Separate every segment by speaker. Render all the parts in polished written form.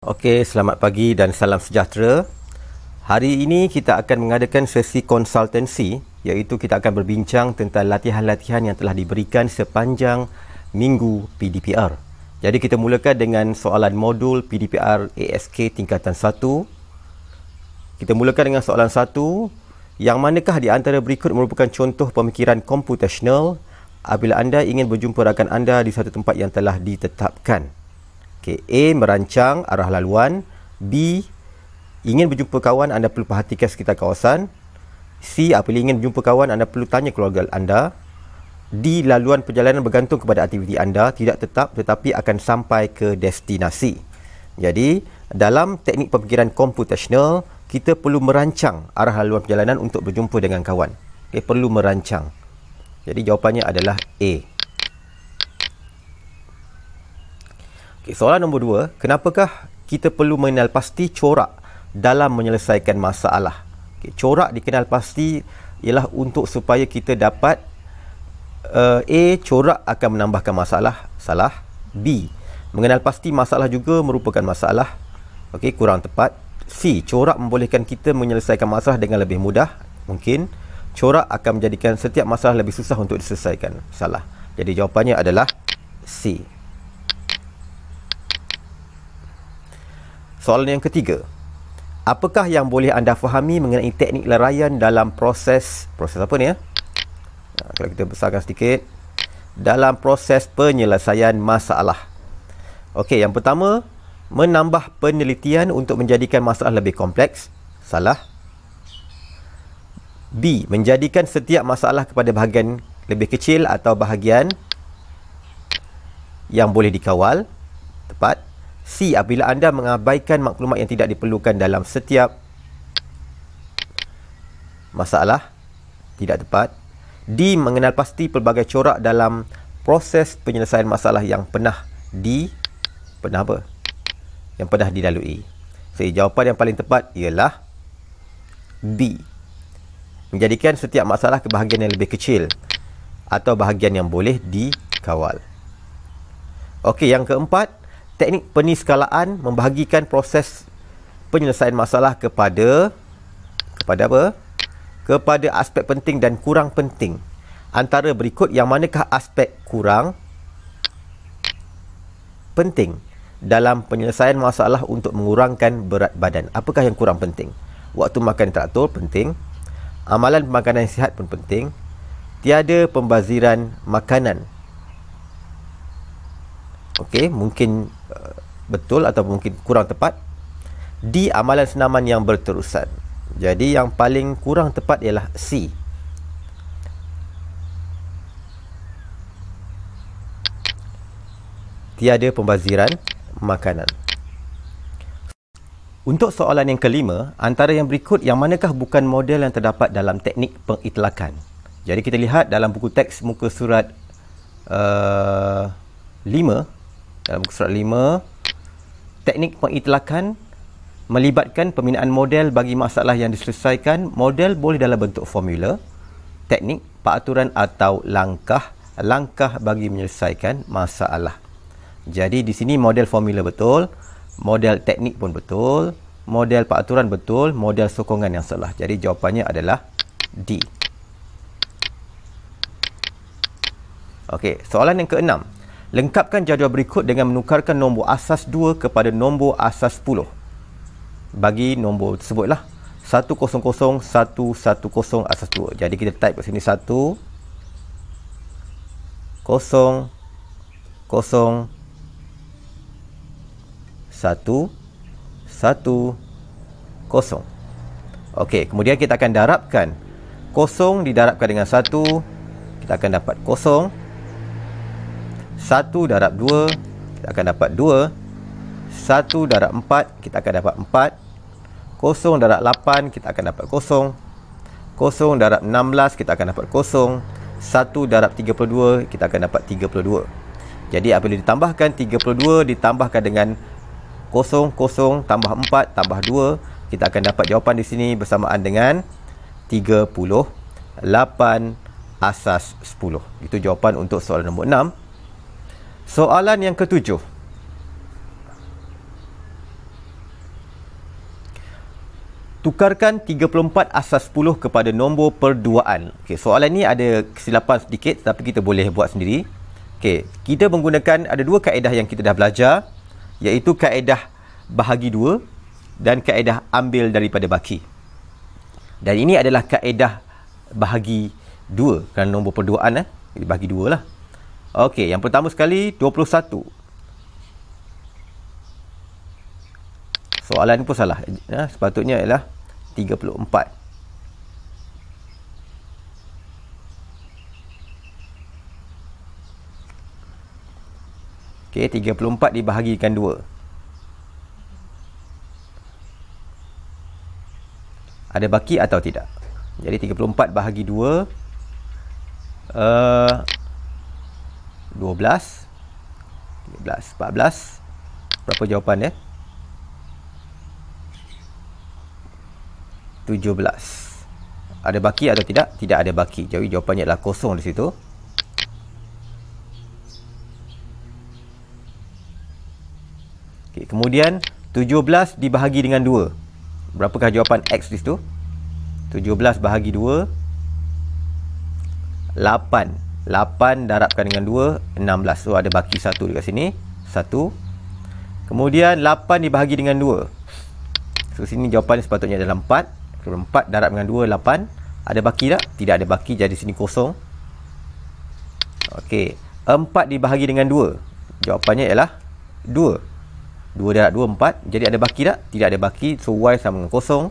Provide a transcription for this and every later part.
Speaker 1: Okey, selamat pagi dan salam sejahtera. Hari ini kita akan mengadakan sesi konsultansi, iaitu kita akan berbincang tentang latihan-latihan yang telah diberikan sepanjang minggu PDPR. Jadi kita mulakan dengan soalan modul PDPR ASK tingkatan 1. Kita mulakan dengan soalan 1. Yang manakah di antara berikut merupakan contoh pemikiran computational apabila anda ingin berjumpa rakan anda di satu tempat yang telah ditetapkan? Okay. A. Merancang arah laluan. B. Ingin berjumpa kawan, anda perlu perhatikan sekitar kawasan. C. Apabila ingin berjumpa kawan, anda perlu tanya keluarga anda. D. Laluan perjalanan bergantung kepada aktiviti anda, tidak tetap tetapi akan sampai ke destinasi. Jadi, dalam teknik pemikiran computational, kita perlu merancang arah laluan perjalanan untuk berjumpa dengan kawan. Okay. Perlu merancang. Jadi, jawapannya adalah A. Okay, soalan nombor 2, kenapakah kita perlu mengenal pasti corak dalam menyelesaikan masalah? Okay, corak dikenal pasti ialah untuk supaya kita dapat A. Corak akan menambahkan masalah, salah. B. Mengenal pasti masalah juga merupakan masalah. Okey, kurang tepat. C. Corak membolehkan kita menyelesaikan masalah dengan lebih mudah, mungkin. Corak akan menjadikan setiap masalah lebih susah untuk diselesaikan, salah. Jadi jawapannya adalah C. Soalan yang ketiga, apakah yang boleh anda fahami mengenai teknik leraian dalam proses apa ni ya? Kalau kita besarkan sedikit, dalam proses penyelesaian masalah. Okey, yang pertama, menambah penelitian untuk menjadikan masalah lebih kompleks, salah. B. Menjadikan setiap masalah kepada bahagian lebih kecil atau bahagian yang boleh dikawal, tepat. C. Apabila anda mengabaikan maklumat yang tidak diperlukan dalam setiap masalah, tidak tepat. D. Mengenal pasti pelbagai corak dalam proses penyelesaian masalah yang pernah dilalui. Jadi jawapan yang paling tepat ialah B. Menjadikan setiap masalah ke bahagian yang lebih kecil atau bahagian yang boleh dikawal. Okey, yang keempat, teknik peniskalaan membahagikan proses penyelesaian masalah kepada apa? Kepada aspek penting dan kurang penting. Antara berikut, yang manakah aspek kurang penting dalam penyelesaian masalah untuk mengurangkan berat badan? Apakah yang kurang penting? Waktu makan teratur, penting. Amalan makanan yang sihat pun penting. Tiada pembaziran makanan. Okey, mungkin betul atau mungkin kurang tepat. D. Amalan senaman yang berterusan. Jadi yang paling kurang tepat ialah C. Tiada pembaziran makanan. Untuk soalan yang kelima, antara yang berikut yang manakah bukan model yang terdapat dalam teknik pengitlakan? Jadi kita lihat dalam buku teks muka surat 5. Dalam buku surat 5, teknik pengitlakan melibatkan pembinaan model bagi masalah yang diselesaikan. Model boleh dalam bentuk formula, teknik, peraturan atau langkah bagi menyelesaikan masalah. Jadi di sini model formula betul, model teknik pun betul, model peraturan betul, model sokongan yang salah. Jadi jawapannya adalah D. Okey, soalan yang keenam. Lengkapkan jadual berikut dengan menukarkan nombor asas 2 kepada nombor asas 10. Bagi nombor tersebutlah 100 110 asas 2. Jadi kita type kat sini 1 0 0 1 1 0. Okey, kemudian kita akan darabkan 0 didarabkan dengan 1, kita akan dapat 0. 1 darab 2, kita akan dapat 2. 1 darab 4, kita akan dapat 4. 0 darab 8, kita akan dapat 0. 0 darab 16, kita akan dapat 0. 1 darab 32, kita akan dapat 32. Jadi apabila ditambahkan 32 ditambahkan dengan 0, 0 tambah 4 tambah 2, kita akan dapat jawapan di sini bersamaan dengan 38 asas 10. Itu jawapan untuk soalan nombor 6. Soalan yang ketujuh. Tukarkan 34 asas 10 kepada nombor perduaan. Okey, soalan ni ada kesilapan sedikit tapi kita boleh buat sendiri. Okey, kita menggunakan ada dua kaedah yang kita dah belajar, iaitu kaedah bahagi dua dan kaedah ambil daripada baki. Dan ini adalah kaedah bahagi dua kerana nombor perduaan bahagi dua lah. Okey, yang pertama sekali 21. Soalan ni pun salah. Sepatutnya ialah 34. Okey, 34 dibahagikan 2. Ada baki atau tidak? Jadi 34 bahagi 2 12 13 14. Berapa jawapan dia? 17. Ada baki atau tidak? Tidak ada baki. Jadi jawapannya adalah kosong di situ. Okey, kemudian 17 dibahagi dengan 2. Berapakah jawapan X di situ? 17 bahagi 2 8. 8 darabkan dengan 2 16. So ada baki 1 dekat sini. 1. Kemudian 8 dibahagi dengan 2. So sini jawapan sepatutnya adalah 4. 4 darab dengan 2 8. Ada baki tak? Tidak ada baki, jadi sini kosong. Okey, 4 dibahagi dengan 2. Jawapannya ialah 2. 2 darab 2 4. Jadi ada baki tak? Tidak ada baki. So Y sama dengan kosong.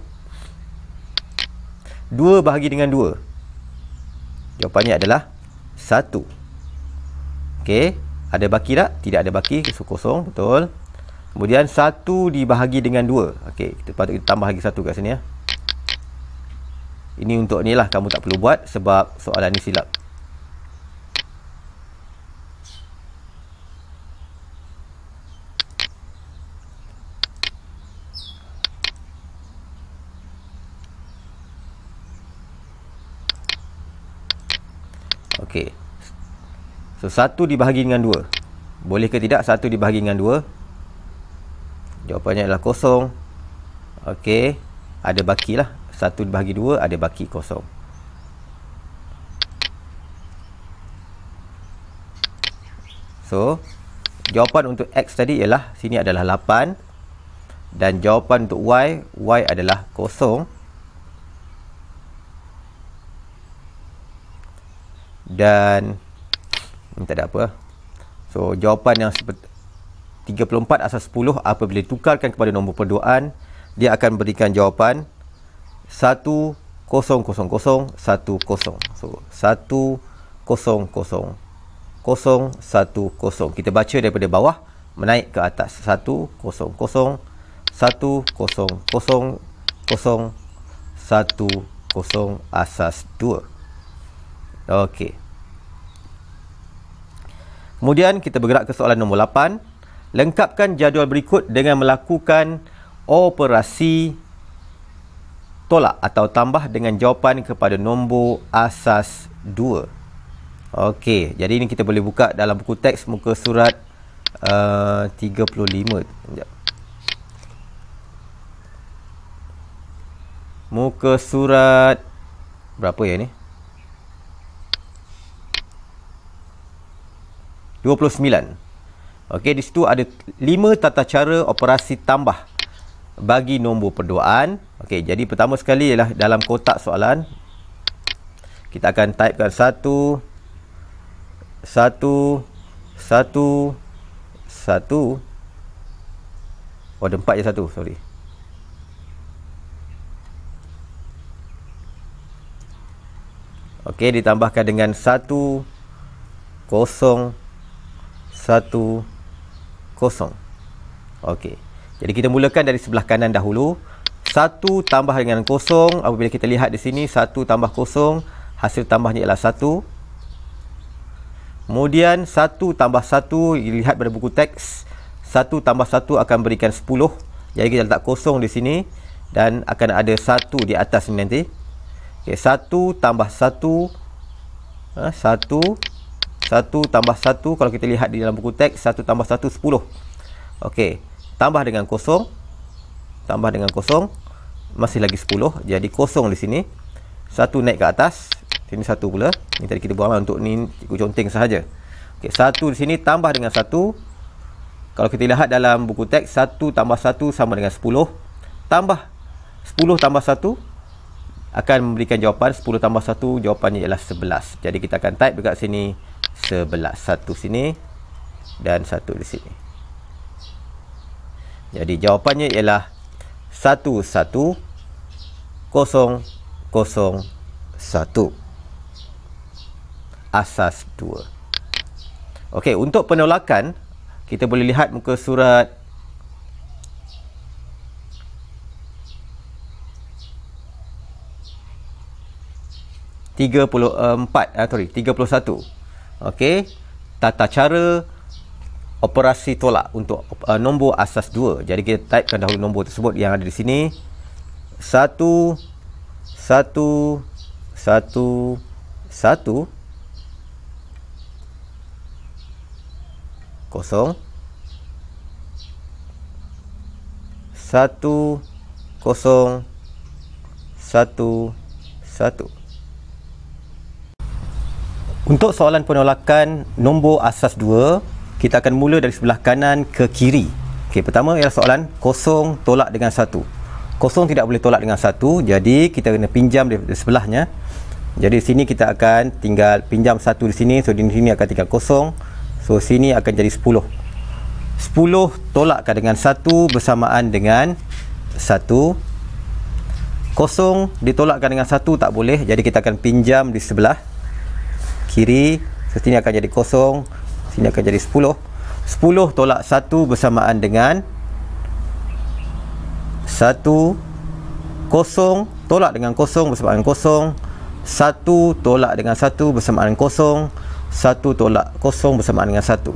Speaker 1: 2 bahagi dengan 2. Jawapannya adalah 1. Okey, ada baki tak? Tidak ada baki. So kosong, betul. Kemudian 1 dibahagi dengan 2. Okey, kita patut kita tambah lagi 1 kat sini ya. Ini untuk ni lah, kamu tak perlu buat sebab soalan ni silap. Okey. So 1 dibahagi dengan 2. Boleh ke tidak 1 dibahagi dengan 2? Jawapannya adalah kosong. Okey, ada baki lah. 1 dibahagi 2 ada baki kosong. So jawapan untuk X tadi ialah sini adalah 8. Dan jawapan untuk Y adalah kosong. Dan ini tak ada apa. So jawapan yang 34 asas 10 apabila ditukarkan kepada nombor perduaan, dia akan berikan jawapan 1 0 0 0 1 0. So 1 0 0 0 1 0. Kita baca daripada bawah menaik ke atas. 1 0 0 1 0 0 0 1 0 asas 2. Okey. Kemudian kita bergerak ke soalan nombor 8. Lengkapkan jadual berikut dengan melakukan operasi tolak atau tambah dengan jawapan kepada nombor asas 2. Okey, jadi ini kita boleh buka dalam buku teks muka surat 35. Sekejap. Muka surat berapa ya ni? 29. Okey, di situ ada 5 tata cara operasi tambah bagi nombor perduaan. Okey, jadi pertama sekali ialah dalam kotak soalan kita akan typekan 1 1 1 1. Oh, ada 4 je 1, sorry. Okey, ditambahkan dengan 1 0 1 0. Okey. Jadi kita mulakan dari sebelah kanan dahulu. 1 tambah dengan 0. Apabila kita lihat di sini 1 tambah 0, hasil tambahnya ialah 1. Kemudian 1 tambah 1, lihat pada buku teks, 1 tambah 1 akan berikan 10. Jadi kita letak 0 di sini dan akan ada 1 di atas ni nanti. Okey, 1 tambah 1 1 tambah 1, kalau kita lihat di dalam buku teks 1 tambah 1 10. Okey, tambah dengan 0, tambah dengan 0, masih lagi 10. Jadi kosong di sini. 1 naik ke atas. Sini 1 pula. Ini tadi kita buang untuk ni ikut conteng sahaja. Okey, 1 di sini tambah dengan 1. Kalau kita lihat dalam buku teks, 1 tambah 1 sama dengan 10. Tambah 10 tambah 1 akan memberikan jawapan 10 tambah 1, jawapannya ialah 11. Jadi kita akan type dekat sini 11. 1 sini dan 1 di sini. Jadi jawapannya ialah 11 0 0 1. Asas 2. Okey, untuk penolakan kita boleh lihat muka surat 31. Okey, tata cara operasi tolak untuk nombor asas 2. Jadi kita typekan dahulu nombor tersebut yang ada di sini. 1 1 1 1 kosong 1 0 1 1. Untuk soalan penolakan nombor asas 2, kita akan mula dari sebelah kanan ke kiri. Okey, pertama ialah soalan kosong tolak dengan 1. Kosong tidak boleh tolak dengan 1, jadi kita kena pinjam dari sebelahnya. Jadi sini kita akan tinggal pinjam 1 di sini, so di sini akan tinggal kosong. So sini akan jadi 10. 10 tolakkan dengan 1 bersamaan dengan 1. Kosong ditolakkan dengan 1 tak boleh, jadi kita akan pinjam di sebelah kiri. So sini akan jadi kosong, sini akan jadi 10. 10 tolak 1 bersamaan dengan 1. Kosong tolak dengan kosong bersamaan dengan kosong. 1 tolak dengan 1 bersamaan dengan kosong. 1 tolak kosong bersamaan dengan 1.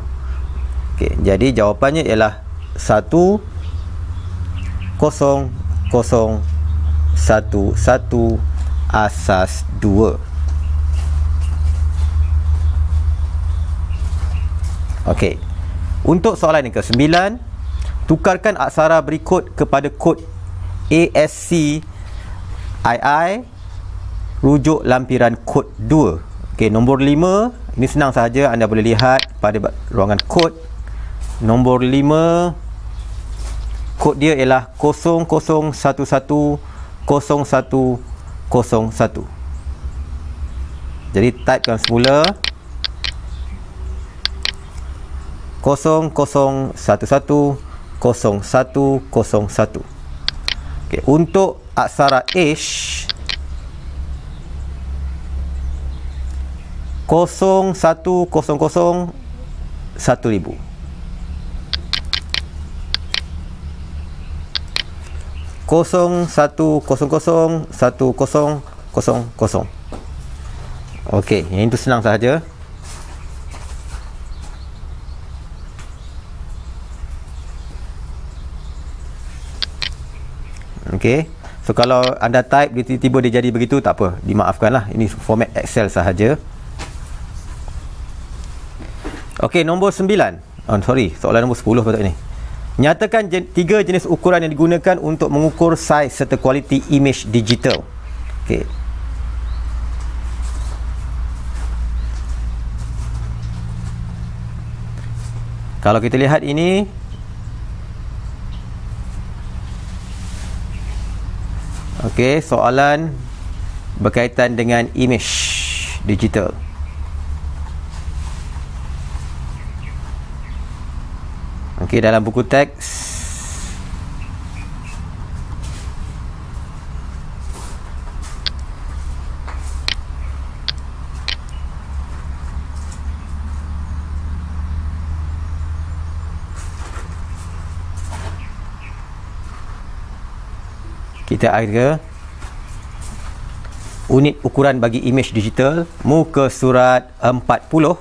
Speaker 1: Okey, jadi jawapannya ialah 1 0 0 1 1 asas 2. Okey. Untuk soalan yang ke-9, tukarkan aksara berikut kepada kod ASCII rujuk lampiran kod 2. Okey, nombor 5, ini senang sahaja, anda boleh lihat pada ruangan kod. Nombor 5, kod dia ialah 0011 0101. Jadi typekan semula 0011 0101. Okey, untuk aksara H 0100 1000. Kosong 100 1000. Okey, yang itu senang sahaja. Okey, so kalau anda type tiba-tiba dia jadi begitu, tak apa, dimaafkanlah, ini format Excel sahaja. Okey, nombor 9. Soalan nombor 10 patut ini. Nyatakan 3 jenis ukuran yang digunakan untuk mengukur saiz serta kualiti imej digital. Okey. Kalau kita lihat ini, okey, soalan berkaitan dengan imej digital. Okey, dalam buku teks kita ada unit ukuran bagi imej digital muka surat 40,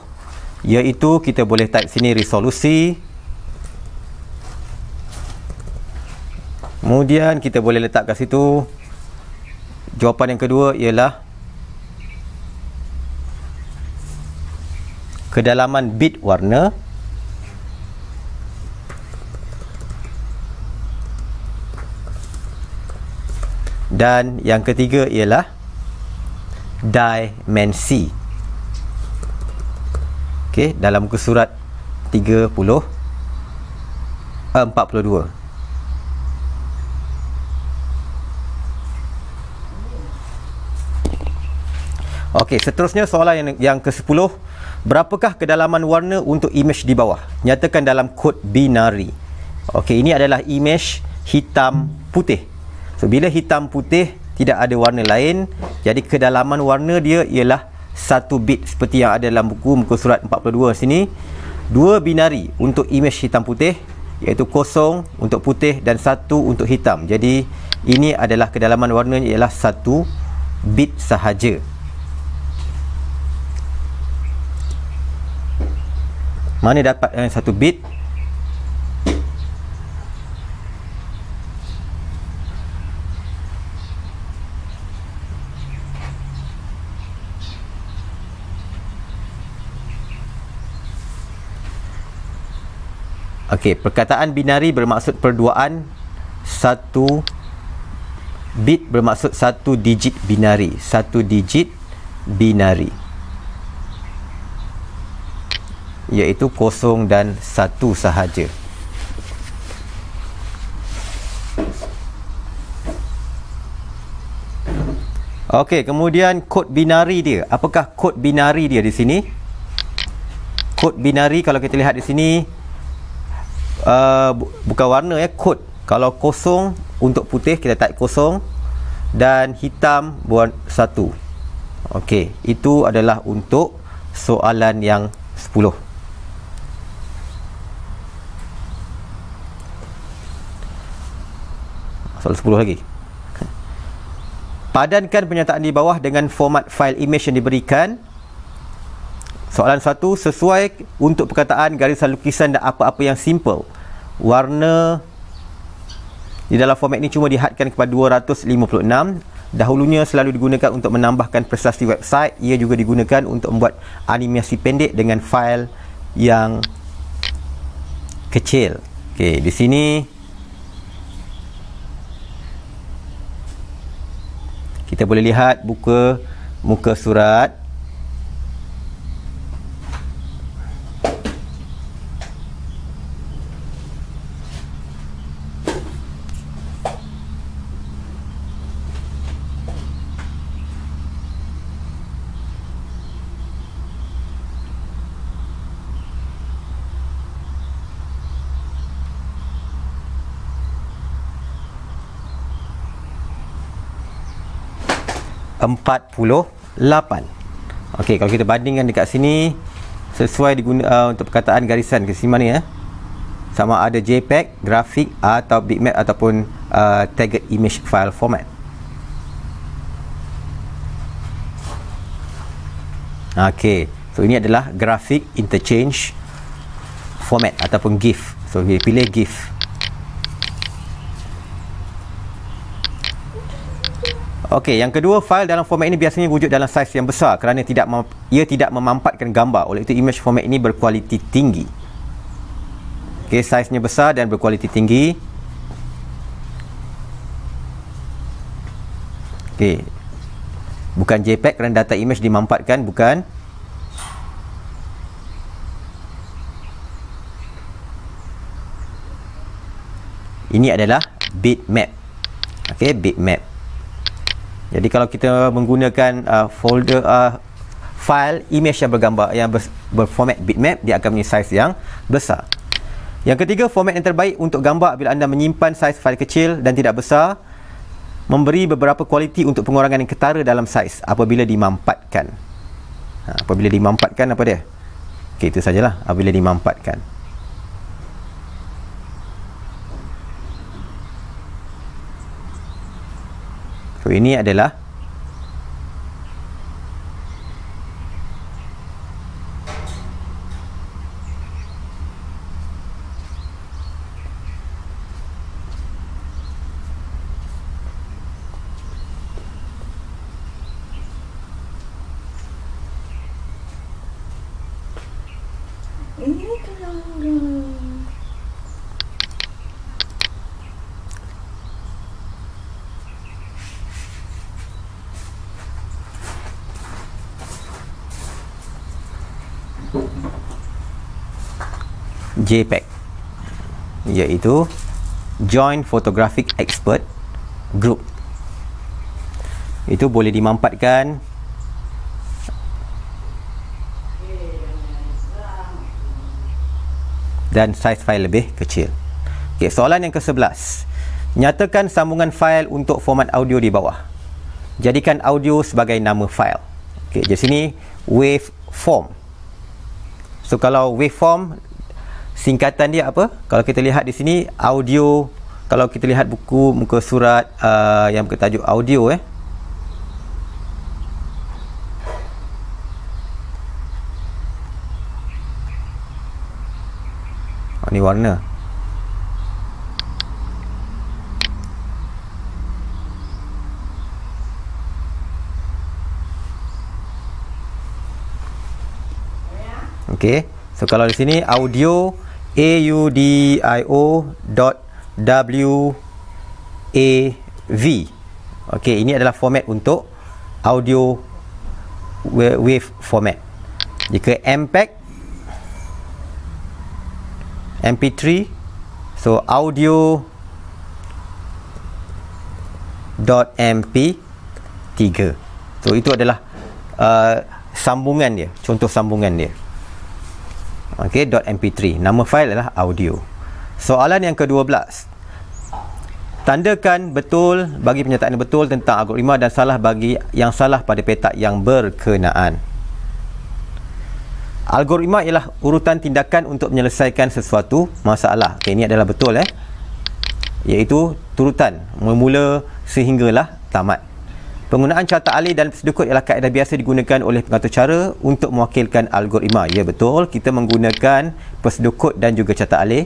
Speaker 1: iaitu kita boleh type sini resolusi. Kemudian kita boleh letak kat situ jawapan yang kedua ialah kedalaman bit warna. Dan yang ketiga ialah dimensi. Okey, dalam muka surat 42. Okey, seterusnya soalan yang ke-10. Berapakah kedalaman warna untuk imej di bawah? Nyatakan dalam kod binari. Okey, ini adalah imej hitam putih. So, bila hitam putih tidak ada warna lain, jadi kedalaman warna dia ialah 1 bit seperti yang ada dalam buku muka surat 42 sini. 2 binari untuk imej hitam putih, iaitu 0 untuk putih dan 1 untuk hitam. Jadi ini adalah kedalaman warnanya ialah 1 bit sahaja. Mana dapat 1 bit? Okey, perkataan binari bermaksud perduaan. 1 bit bermaksud 1 digit binari. 1 digit binari, iaitu 0 dan 1 sahaja. Okey, kemudian kod binari dia. Apakah kod binari dia di sini? Kod binari kalau kita lihat di sini, bukan warna ya, kod. Kalau 0 untuk putih kita type 0 dan hitam buat 1. Okey, itu adalah untuk soalan yang 10. Soalan 10 lagi. Padankan pernyataan di bawah dengan format fail image yang diberikan. Soalan 1, sesuai untuk perkataan garisan lukisan dan apa-apa yang simple. Warna di dalam format ini cuma dihadkan kepada 256. Dahulunya selalu digunakan untuk menambahkan prestasi website. Ia juga digunakan untuk membuat animasi pendek dengan fail yang kecil. Okey, di sini kita boleh lihat buka muka surat 48. Okey, kalau kita bandingkan dekat sini, sesuai untuk perkataan garisan ke sini mana ya? Sama ada JPEG, grafik atau bitmap ataupun tagged image file format. Okey, so ini adalah graphic interchange format ataupun GIF. So kita pilih GIF. Okey, yang kedua, file dalam format ini biasanya wujud dalam saiz yang besar kerana ia tidak memampatkan gambar. Oleh itu image format ini berkualiti tinggi. Okey, saiznya besar dan berkualiti tinggi. Okey. Bukan JPEG kerana data image dimampatkan, bukan. Ini adalah bitmap. Okey, bitmap. Jadi kalau kita menggunakan folder file image yang bergambar yang berformat bitmap, dia akan mempunyai saiz yang besar. Yang ketiga, format yang terbaik untuk gambar bila anda menyimpan saiz fail kecil dan tidak besar, memberi beberapa kualiti untuk pengurangan yang ketara dalam saiz apabila dimampatkan. Apabila dimampatkan apa dia? Okey, itu sajalah apabila dimampatkan. So ini adalah
Speaker 2: ini kelanggar.
Speaker 1: JPEG, iaitu Joint Photographic Expert Group. Itu boleh dimanfaatkan dan saiz fail lebih kecil. Okey, soalan yang ke-11. Nyatakan sambungan fail untuk format audio di bawah. Jadikan audio sebagai nama fail. Okey, di sini waveform. So kalau waveform, singkatan dia apa? Kalau kita lihat di sini audio, kalau kita lihat buku muka surat yang bertajuk audio ni warna. Okey, so kalau di sini audio audio.wav. Okey, ini adalah format untuk audio wave format. Jika MPEG, MP3, so audio.mp3. So itu adalah sambungan dia, contoh sambungan dia. Okey, .mp3. Nama file adalah audio. Soalan yang ke-12. Tandakan betul bagi pernyataan yang betul tentang algoritma dan salah bagi yang salah pada petak yang berkenaan. Algoritma ialah urutan tindakan untuk menyelesaikan sesuatu masalah. Okey, ini adalah betul iaitu turutan memula sehinggalah tamat. Penggunaan carta alih dan persedukut ialah kaedah biasa digunakan oleh pengatur cara untuk mewakilkan algoritma. Ya, betul, kita menggunakan persedukut dan juga carta alih.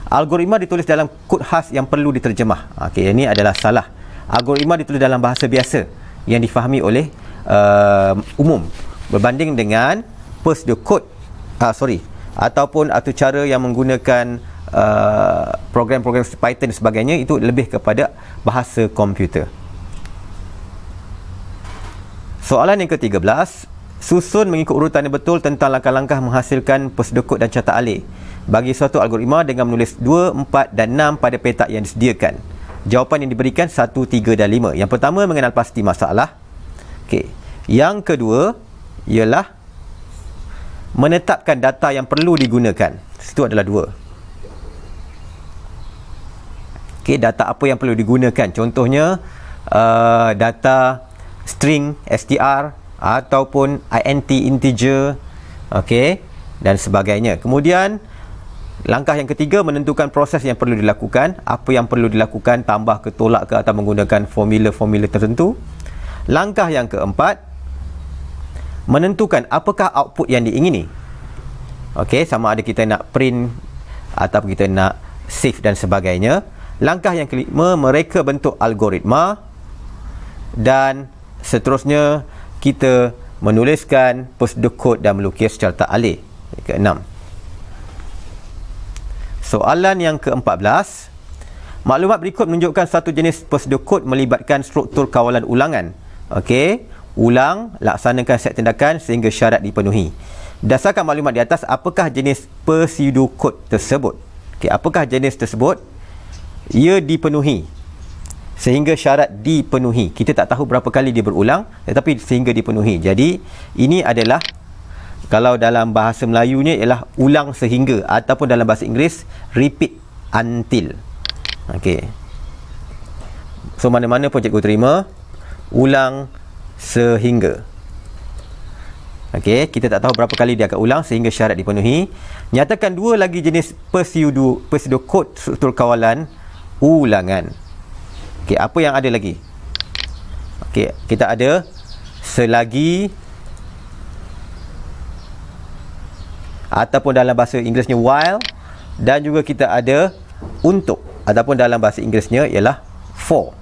Speaker 1: Algoritma ditulis dalam kod khas yang perlu diterjemah. Okey, ini adalah salah. Algoritma ditulis dalam bahasa biasa yang difahami oleh umum berbanding dengan persedukut ataupun atur cara yang menggunakan program-program Python dan sebagainya, itu lebih kepada bahasa komputer. Soalan yang ke-13. Susun mengikut urutan yang betul tentang langkah-langkah menghasilkan persedukut dan carta alih bagi suatu algoritma dengan menulis 2, 4 dan 6 pada petak yang disediakan. Jawapan yang diberikan 1, 3 dan 5. Yang pertama, mengenal pasti masalah. Okey. Yang kedua ialah menetapkan data yang perlu digunakan. Itu adalah 2. Okey, data apa yang perlu digunakan? Contohnya data string str ataupun int integer, okey, dan sebagainya. Kemudian langkah yang ketiga, menentukan proses yang perlu dilakukan. Apa yang perlu dilakukan, tambah ke, tolak ke, atau menggunakan formula-formula tertentu. Langkah yang keempat, menentukan apakah output yang diingini. Okey, sama ada kita nak print ataupun kita nak save dan sebagainya. Langkah yang kelima, mereka bentuk algoritma, dan seterusnya kita menuliskan persedukut dan melukis carta alih. Ke-6. Soalan yang ke-14. Maklumat berikut menunjukkan satu jenis persedukut melibatkan struktur kawalan ulangan. Okey, ulang, laksanakan set tindakan sehingga syarat dipenuhi. Berdasarkan maklumat di atas, apakah jenis persedukut tersebut? Okey, apakah jenis tersebut? Ia dipenuhi sehingga syarat dipenuhi. Kita tak tahu berapa kali dia berulang, tetapi sehingga dipenuhi. Jadi ini adalah, kalau dalam bahasa Melayunya ialah ulang sehingga, ataupun dalam bahasa Inggeris repeat until. Okey. So mana-mana pun cikgu terima ulang sehingga. Okey, kita tak tahu berapa kali dia akan ulang sehingga syarat dipenuhi. Nyatakan 2 lagi jenis persedukut struktur kawalan ulangan. Okey, apa yang ada lagi? Okey, kita ada selagi, ataupun dalam bahasa Inggerisnya while, dan juga kita ada untuk, ataupun dalam bahasa Inggerisnya ialah for.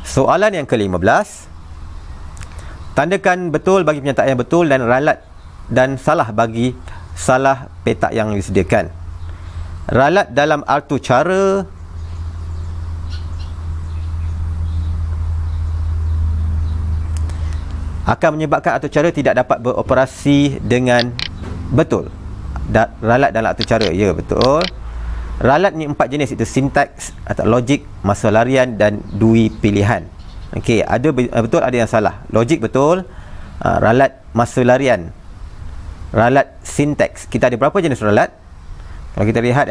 Speaker 1: Soalan yang ke-15. Tandakan betul bagi pernyataan yang betul dan ralat dan salah bagi salah petak yang disediakan. Ralat dalam artu cara akan menyebabkan atur cara tidak dapat beroperasi dengan betul. Ralat dalam atur cara, ya betul. Ralat ni 4 jenis, itu sintaks atau logik, masa larian dan dui pilihan. Okey, ada betul, ada yang salah. Logik betul, ralat masa larian, ralat sintaks. Kita ada berapa jenis ralat? Kalau kita lihat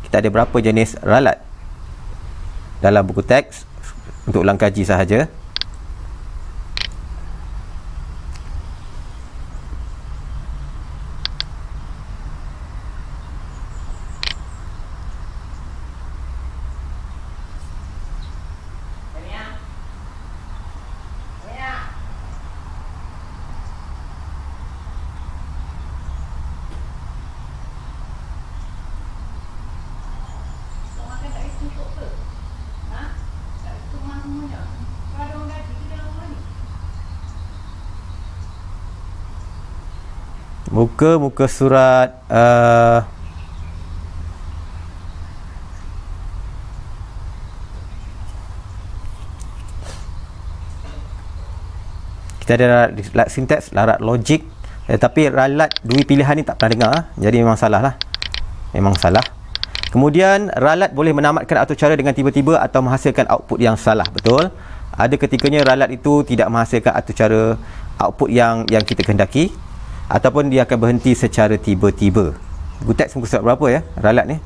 Speaker 1: kita ada berapa jenis ralat dalam buku teks untuk ulang kaji sahaja. Muka surat kita ada ralat sintaks, ralat logik, tetapi ralat dui pilihan ni tak pernah dengar, jadi memang salah lah, memang salah. Kemudian ralat boleh menamatkan atur cara dengan tiba-tiba atau menghasilkan output yang salah, betul. Ada ketikanya ralat itu tidak menghasilkan atur cara, output yang kita kehendaki, ataupun dia akan berhenti secara tiba-tiba. Buku teks muka surat berapa ya ralat ni?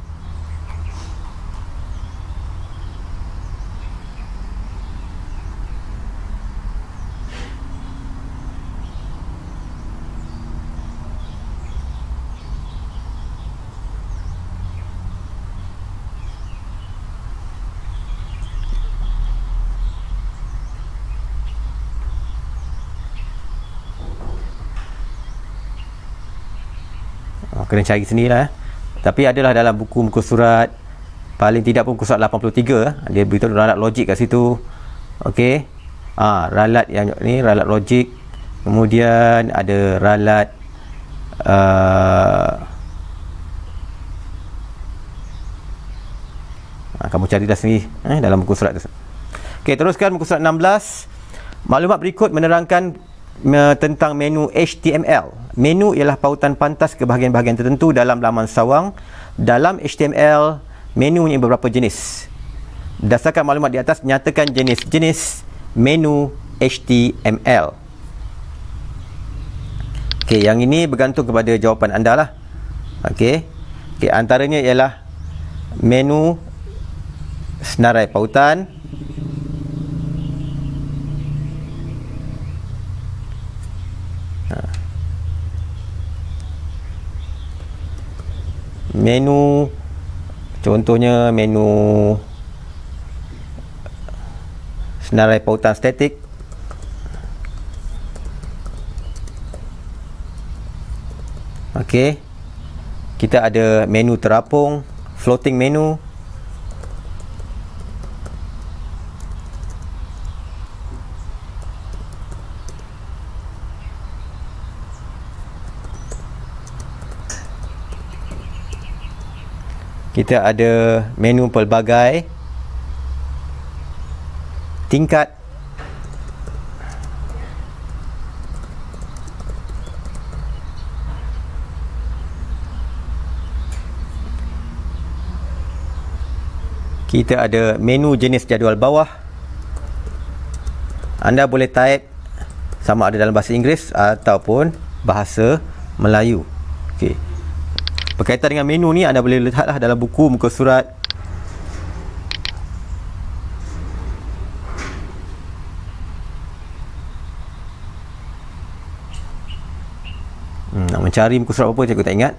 Speaker 1: Kena cari sendirilah. Tapi adalah dalam buku muka surat, paling tidak pun muka surat 83, dia beritahu ralat logik kat situ. Okey. Ralat yang ni ralat logik. Kemudian ada ralat kamu carilah sendiri dalam buku surat tu. Okey, teruskan muka surat 16. Maklumat berikut menerangkan tentang menu HTML. Menu ialah pautan pantas ke bahagian-bahagian tertentu dalam laman sawang. Dalam HTML, menu punya beberapa jenis. Berdasarkan maklumat di atas, nyatakan jenis-jenis menu HTML. Okey, yang ini bergantung kepada jawapan anda lah. Okey, antaranya ialah menu senarai pautan, menu, contohnya menu senarai pautan statik, okey. Kita ada menu terapung, floating menu, kita ada menu pelbagai, tingkat, kita ada menu jenis jadual bawah. Anda boleh type sama ada dalam bahasa Inggeris ataupun bahasa Melayu. Okey. Berkaitan dengan menu ni, anda boleh lihatlah dalam buku muka surat nak mencari muka surat apa, cikgu tak ingat.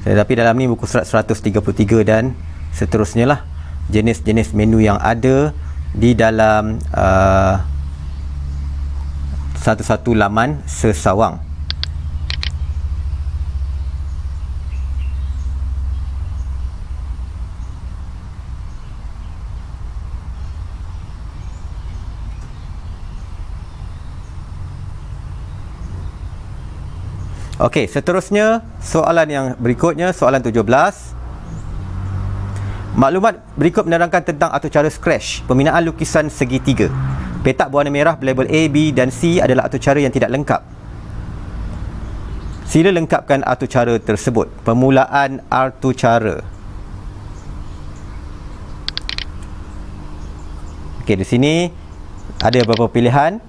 Speaker 1: Tetapi dalam ni buku surat 133 dan seterusnya lah, jenis-jenis menu yang ada di dalam satu-satu laman sesawang. Okey, seterusnya soalan yang berikutnya, soalan 17. Maklumat berikut menerangkan tentang atau cara scratch pembinaan lukisan segitiga. Petak berwarna merah berlabel A, B dan C adalah atau cara yang tidak lengkap. Sila lengkapkan atau cara tersebut. Permulaan atau cara. Okey, di sini ada beberapa pilihan.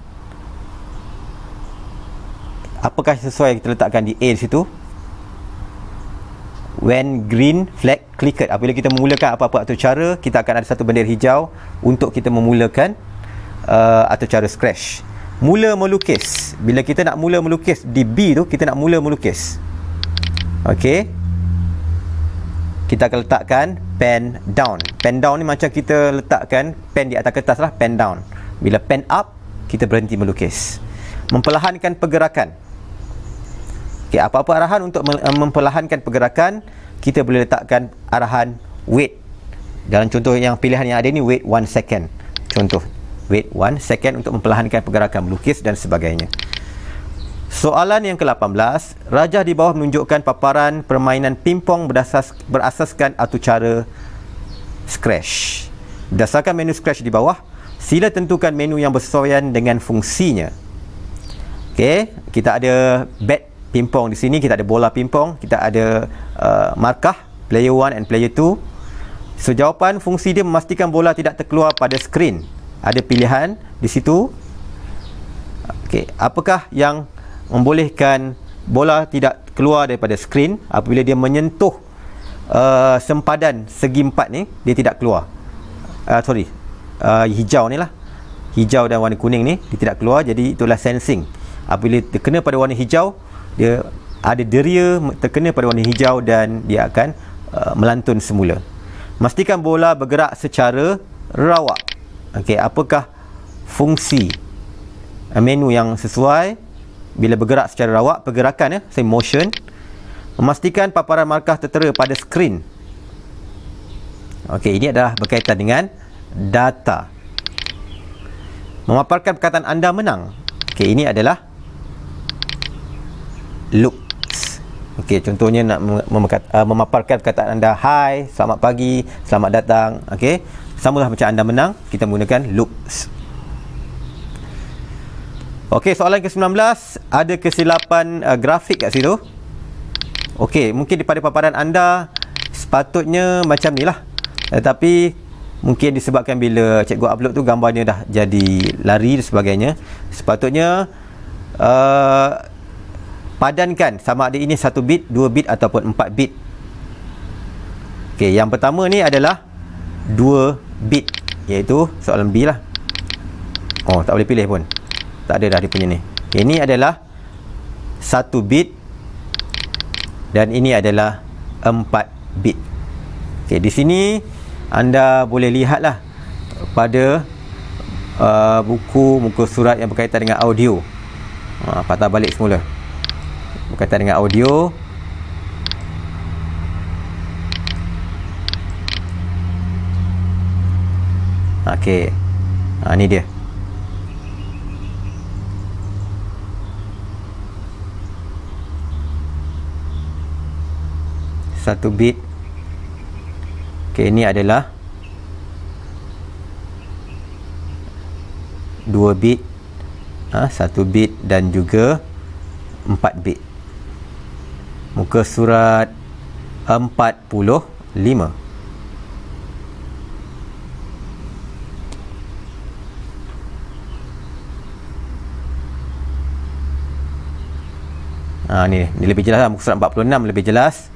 Speaker 1: Apakah sesuai kita letakkan di A di situ? When green flag clicked. Apabila kita memulakan apa-apa atau cara, kita akan ada satu bendera hijau untuk kita memulakan atau cara scratch. Mula melukis. Bila kita nak mula melukis di B tu, kita nak mula melukis. Okey. Kita akan letakkan pen down. Pen down ni macam kita letakkan pen di atas kertas lah, pen down. Bila pen up, kita berhenti melukis. Memperlahankan pergerakan. Okey, apa-apa arahan untuk memperlahankan pergerakan, kita boleh letakkan arahan wait. Dalam contoh yang pilihan yang ada ni, wait 1 second. Contoh, wait 1 second untuk memperlahankan pergerakan melukis dan sebagainya. Soalan yang ke-18, rajah di bawah menunjukkan paparan permainan pingpong berasaskan atau cara scratch. Berdasarkan menu scratch di bawah, sila tentukan menu yang bersesuaian dengan fungsinya. Okey, kita ada bat pingpong di sini, kita ada bola pingpong, kita ada markah player 1 and player 2. So jawapan fungsi dia memastikan bola tidak terkeluar pada skrin. Ada pilihan di situ. Okey, apakah yang membolehkan bola tidak keluar daripada skrin? Apabila dia menyentuh sempadan segi empat ni, dia tidak keluar. Hijau ni lah, hijau dan warna kuning ni, dia tidak keluar. Jadi itulah sensing. Apabila terkena pada warna hijau, dia ada deria terkena pada warna hijau dan dia akan melantun semula. Pastikan bola bergerak secara rawak. Okey, apakah fungsi menu yang sesuai bila bergerak secara rawak? Pergerakan, say motion. Memastikan paparan markah tertera pada skrin. Okey, ini adalah berkaitan dengan data. Memaparkan perkataan anda menang. Okey, ini adalah looks. Okey, contohnya nak memaparkan perkataan anda, hi, selamat pagi, selamat datang. Okey, samalah macam anda menang, kita menggunakan looks. Okey, soalan ke-19, ada kesilapan grafik kat situ. Okey, mungkin daripada paparan anda sepatutnya macam ni lah, tetapi mungkin disebabkan bila cikgu upload tu gambarnya dah jadi lari dan sebagainya. Sepatutnya padankan sama ada ini 1 bit, 2 bit ataupun 4 bit. Okey, yang pertama ni adalah 2 bit, iaitu soalan B lah. Oh, tak boleh pilih pun, tak ada dah dia punya ni. Okay, ini adalah 1 bit dan ini adalah 4 bit. Okey, di sini anda boleh lihatlah pada buku muka surat yang berkaitan dengan audio. Patah balik semula. Berkaitan dengan audio. Okey. Ni dia. Satu bit. Okey, ini adalah 2 bit, 1 bit dan juga 4 bit. Muka surat 45. Ni lebih jelas lah. Muka surat 46 lebih jelas.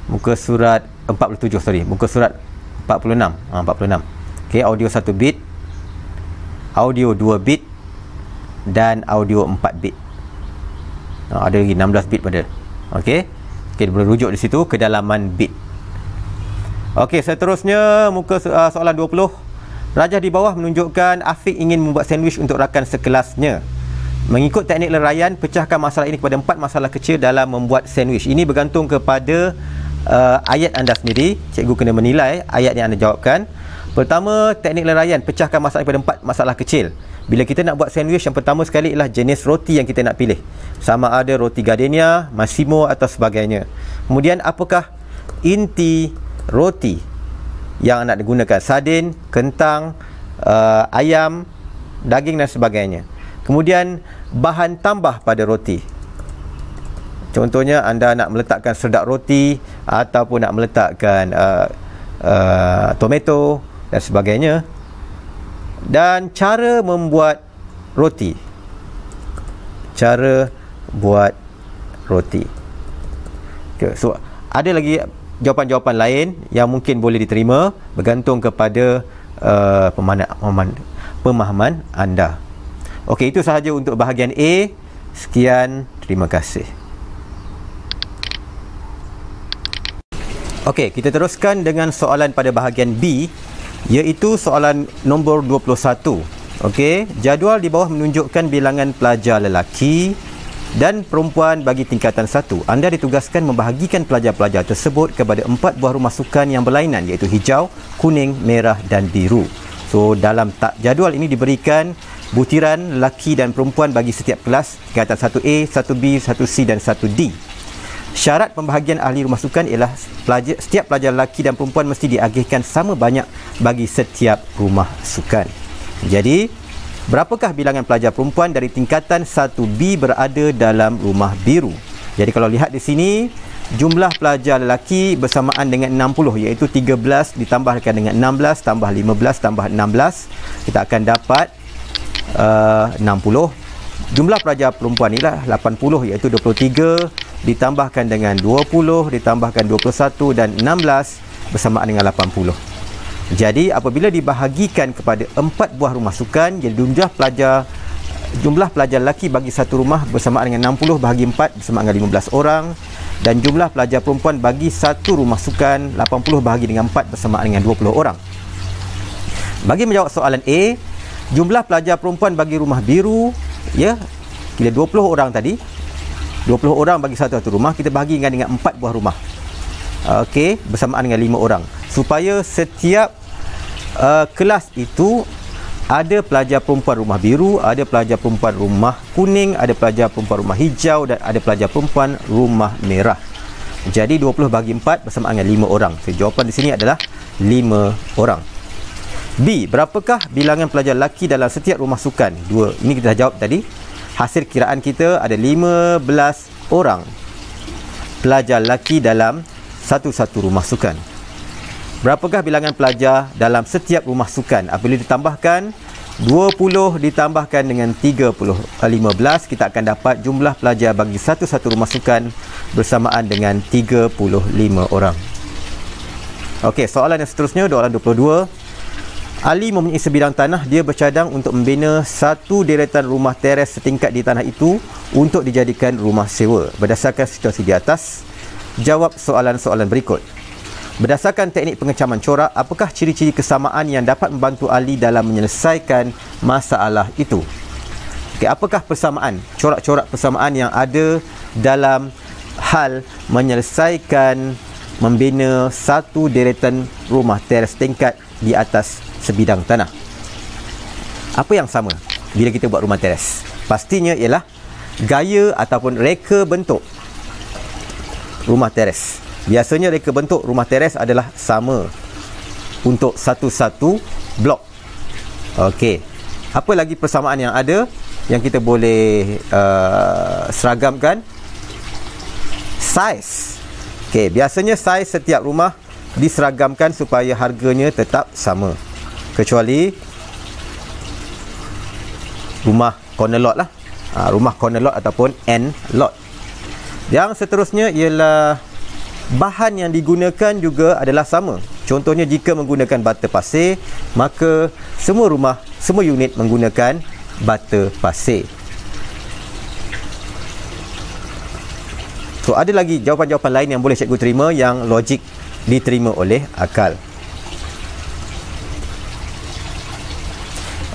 Speaker 1: Muka surat 47, muka surat 46. 46. Okey, audio 1 bit, audio 2 bit dan audio 4 bit. Ada lagi 16 bit pada. Okey. Okey, boleh rujuk di situ kedalaman bit. Okey, seterusnya muka soalan 20. Rajah di bawah menunjukkan Afiq ingin membuat sandwich untuk rakan sekelasnya. Mengikut teknik leraian, pecahkan masalah ini kepada 4 masalah kecil dalam membuat sandwich. Ini bergantung kepada ayat anda sendiri. Cikgu kena menilai ayat yang anda jawabkan. Pertama, teknik leraian, pecahkan masalah kepada 4 masalah kecil. Bila kita nak buat sandwich, yang pertama sekali ialah jenis roti yang kita nak pilih. Sama ada roti Gardenia, Massimo atau sebagainya. Kemudian apakah inti roti yang nak digunakan? Sardin, kentang, ayam, daging dan sebagainya. Kemudian bahan tambah pada roti. Contohnya anda nak meletakkan sedak roti ataupun nak meletakkan tomato dan sebagainya. Dan cara membuat roti. Cara buat roti. Okay, so ada lagi jawapan-jawapan lain yang mungkin boleh diterima bergantung kepada pemahaman anda. Okey, itu sahaja untuk bahagian A. Sekian, terima kasih. Okey, kita teruskan dengan soalan pada bahagian B, iaitu soalan nombor 21. Okey, jadual di bawah menunjukkan bilangan pelajar lelaki dan perempuan bagi tingkatan 1. Anda ditugaskan membahagikan pelajar-pelajar tersebut kepada 4 buah rumah sukan yang berlainan, iaitu hijau, kuning, merah dan biru. So, dalam jadual ini diberikan butiran lelaki dan perempuan bagi setiap kelas, tingkatan 1A, 1B, 1C dan 1D. Syarat pembahagian ahli rumah sukan ialah setiap pelajar lelaki dan perempuan mesti diagihkan sama banyak bagi setiap rumah sukan. Jadi, berapakah bilangan pelajar perempuan dari tingkatan 1B berada dalam rumah biru? Jadi kalau lihat di sini, jumlah pelajar lelaki bersamaan dengan 60, iaitu 13 ditambahkan dengan 16 tambah 15 tambah 16, kita akan dapat 60. Jumlah pelajar perempuan ialah 80, iaitu 23 ditambahkan dengan 20 ditambahkan 21 dan 16 bersamaan dengan 80. Jadi apabila dibahagikan kepada 4 buah rumah sukan, jadi jumlah pelajar lelaki bagi satu rumah bersamaan dengan 60 bahagi 4 bersamaan dengan 15 orang, dan jumlah pelajar perempuan bagi satu rumah sukan 80 bahagi dengan 4 bersamaan dengan 20 orang. Bagi menjawab soalan A, jumlah pelajar perempuan bagi rumah biru, ya, bila 20 orang tadi, 20 orang bagi satu rumah, kita bahagikan dengan 4 buah rumah. Okey, bersamaan dengan 5 orang. Supaya setiap kelas itu ada pelajar perempuan rumah biru, ada pelajar perempuan rumah kuning, ada pelajar perempuan rumah hijau dan ada pelajar perempuan rumah merah. Jadi 20 bahagi 4 bersamaan dengan 5 orang. So, jawapan di sini adalah 5 orang. B, berapakah bilangan pelajar lelaki dalam setiap rumah sukan? 2. Ini kita dah jawab tadi. Hasil kiraan kita ada 15 orang pelajar lelaki dalam satu-satu rumah sukan. Berapakah bilangan pelajar dalam setiap rumah sukan? Apabila ditambahkan 20 ditambahkan dengan 15, kita akan dapat jumlah pelajar bagi satu-satu rumah sukan bersamaan dengan 35 orang. Okey, soalan yang seterusnya, soalan 22. Ali mempunyai sebidang tanah. Dia bercadang untuk membina satu deretan rumah teres setingkat di tanah itu untuk dijadikan rumah sewa. Berdasarkan situasi di atas, jawab soalan-soalan berikut. Berdasarkan teknik pengecaman corak, apakah ciri-ciri kesamaan yang dapat membantu Ali dalam menyelesaikan masalah itu? Okey, apakah persamaan, corak-corak persamaan yang ada dalam hal menyelesaikan membina satu deretan rumah teres tingkat di atas sebidang tanah? Apa yang sama bila kita buat rumah teres? Pastinya ialah gaya ataupun reka bentuk rumah teres. Biasanya reka bentuk rumah teres adalah sama untuk satu-satu blok. Okey. Apa lagi persamaan yang ada yang kita boleh seragamkan? Saiz. Okey, biasanya saiz setiap rumah diseragamkan supaya harganya tetap sama. Kecuali rumah corner lot lah. Rumah corner lot ataupun end lot. Yang seterusnya ialah bahan yang digunakan juga adalah sama. Contohnya jika menggunakan bata pasir, maka semua rumah, semua unit menggunakan bata pasir. So ada lagi jawapan-jawapan lain yang boleh cikgu terima yang logik diterima oleh akal.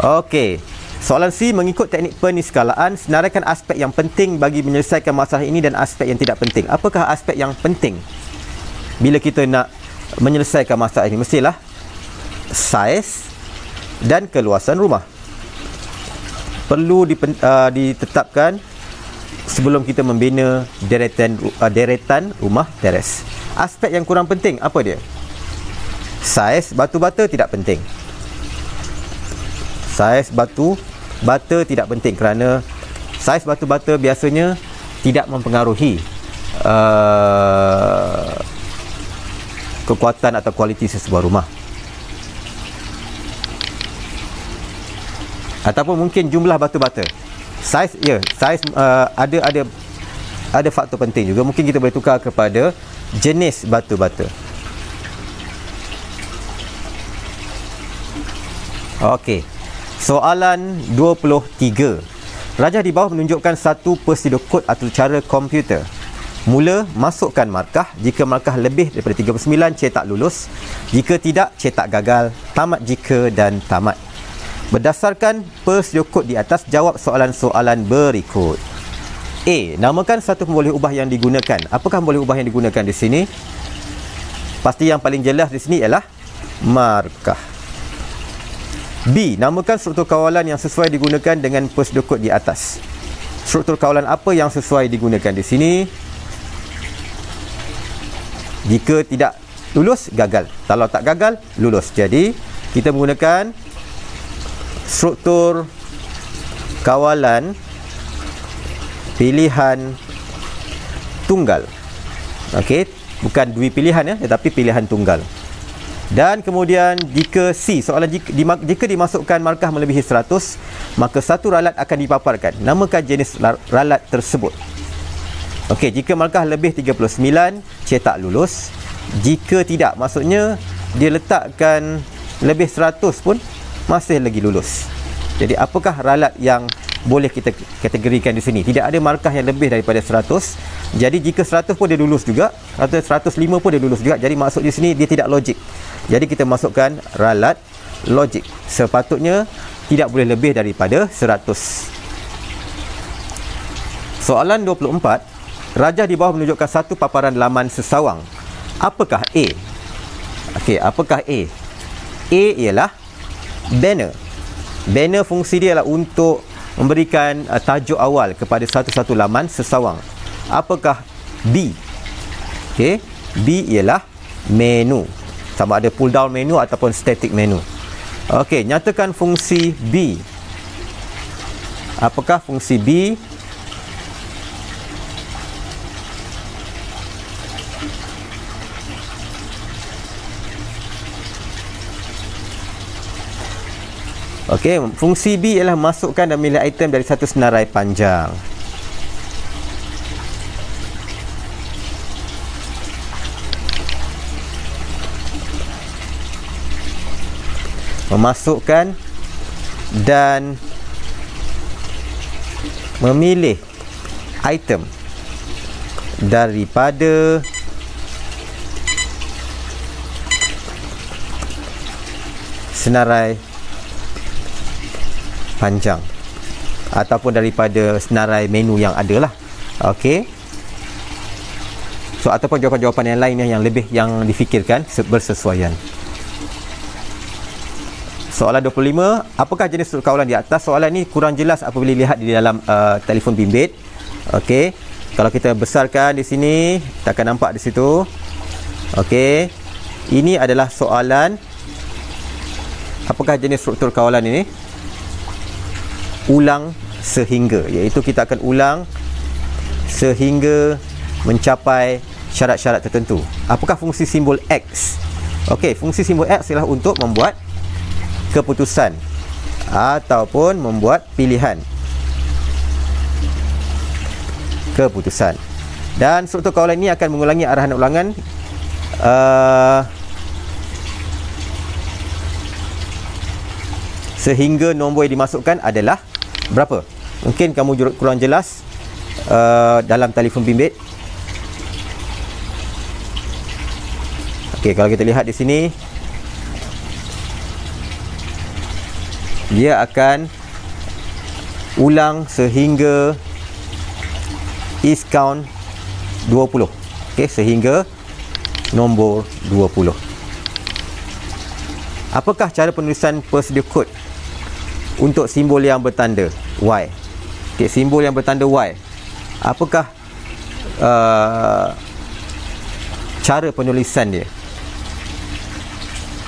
Speaker 1: Okey, soalan C, mengikut teknik peniskalaan, senaraikan aspek yang penting bagi menyelesaikan masalah ini dan aspek yang tidak penting. Apakah aspek yang penting bila kita nak menyelesaikan masalah ini? Mestilah saiz dan keluasan rumah. perlu ditetapkan sebelum kita membina deretan rumah teres. Aspek yang kurang penting apa dia? Saiz batu bata tidak penting. Saiz batu bata tidak penting kerana saiz batu bata biasanya tidak mempengaruhi kekuatan atau kualiti sesebuah rumah. Ataupun mungkin jumlah batu bata. Saiz ada faktor penting juga. Mungkin kita boleh tukar kepada jenis batu bata. Okey. Soalan 23. Rajah di bawah menunjukkan satu prosedur kod atau cara komputer. Mula, masukkan markah. Jika markah lebih daripada 39, cetak lulus. Jika tidak, cetak gagal. Tamat jika dan tamat. Berdasarkan prosedur kod di atas, jawab soalan-soalan berikut. A. Namakan satu pemboleh ubah yang digunakan. Apakah pemboleh ubah yang digunakan di sini? Pasti yang paling jelas di sini ialah markah. B. Namakan struktur kawalan yang sesuai digunakan dengan prosedur kod di atas. Struktur kawalan apa yang sesuai digunakan di sini? Jika tidak lulus, gagal. Kalau tak gagal, lulus. Jadi, kita menggunakan struktur kawalan pilihan tunggal. Okey, bukan dua pilihan ya, tetapi pilihan tunggal. Dan kemudian jika C, soalan jika dimasukkan markah melebihi 100, maka satu ralat akan dipaparkan. Namakan jenis ralat tersebut. Okey, jika markah lebih 39, cetak lulus. Jika tidak, maksudnya dia letakkan lebih 100 pun masih lagi lulus. Jadi apakah ralat yang boleh kita kategorikan di sini? Tidak ada markah yang lebih daripada 100. Jadi jika 100 pun dia lulus juga, atau 105 pun dia lulus juga. Jadi maksud di sini dia tidak logik. Jadi kita masukkan ralat logik. Sepatutnya tidak boleh lebih daripada 100. Soalan 24. Rajah di bawah menunjukkan satu paparan laman sesawang. Apakah A? Okey, apakah A? A ialah banner. Banner fungsi dia adalah untuk memberikan tajuk awal kepada satu-satu laman sesawang. Apakah B? Okey, B ialah menu. Sama ada pull down menu ataupun static menu. Okey, nyatakan fungsi B. Apakah fungsi B? Okey, fungsi B ialah masukkan dan memilih item dari satu senarai panjang. Memasukkan dan memilih item daripada senarai panjang ataupun daripada senarai menu yang ada lah. Okey. So ataupun jawapan-jawapan yang lainnya yang lebih yang difikirkan bersesuaian. Soalan 25, apakah jenis struktur kawalan di atas? Soalan ni kurang jelas apabila lihat di dalam telefon bimbit. Okey. Kalau kita besarkan di sini, kita akan nampak di situ. Okey. Ini adalah soalan apakah jenis struktur kawalan ini? Ulang sehingga, iaitu kita akan ulang sehingga mencapai syarat-syarat tertentu. Apakah fungsi simbol X? Okey, fungsi simbol X ialah untuk membuat keputusan ataupun membuat pilihan keputusan. Dan struktur kawalan ini akan mengulangi arahan ulangan sehingga nombor yang dimasukkan adalah berapa? Mungkin kamu kurang jelas dalam telefon bimbit. Okey, kalau kita lihat di sini, dia akan ulang sehingga is count 20. Okey, sehingga nombor 20. Apakah cara penulisan prosedur kod untuk simbol yang bertanda? Y. Okey, simbol yang bertanda Y. Apakah cara penulisan dia?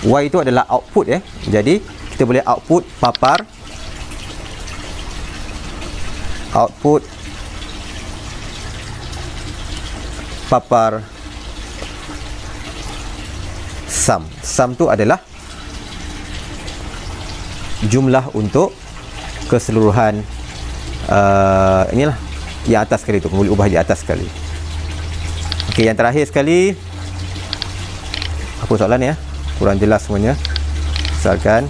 Speaker 1: Y itu adalah output ya. Jadi kita boleh output papar, output papar sum. Sum tu adalah jumlah untuk keseluruhan inilah yang atas sekali tu, boleh ubah di atas sekali. Okey, yang terakhir sekali, apa soalan ya? Kurang jelas semuanya. Misalkan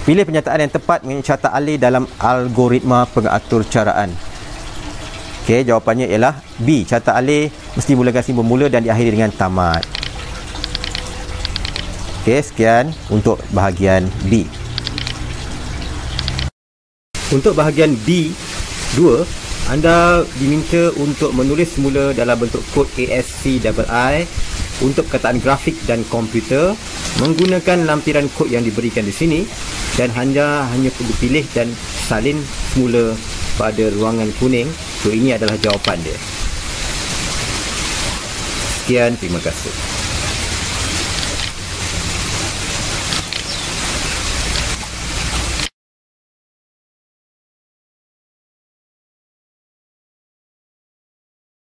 Speaker 1: pilih penyataan yang tepat mengenai carta alih dalam algoritma pengatur caraan. Okey, jawapannya ialah B. Carta alih mesti mulakan simbol mula dan diakhiri dengan tamat. Okey, sekian untuk bahagian B. Untuk bahagian B2, anda diminta untuk menulis semula dalam bentuk kod ASCII untuk perkataan grafik dan komputer menggunakan lampiran kod yang diberikan di sini, dan hanya perlu pilih dan salin semula pada ruangan kuning. So ini adalah jawapan dia. Sekian, terima kasih.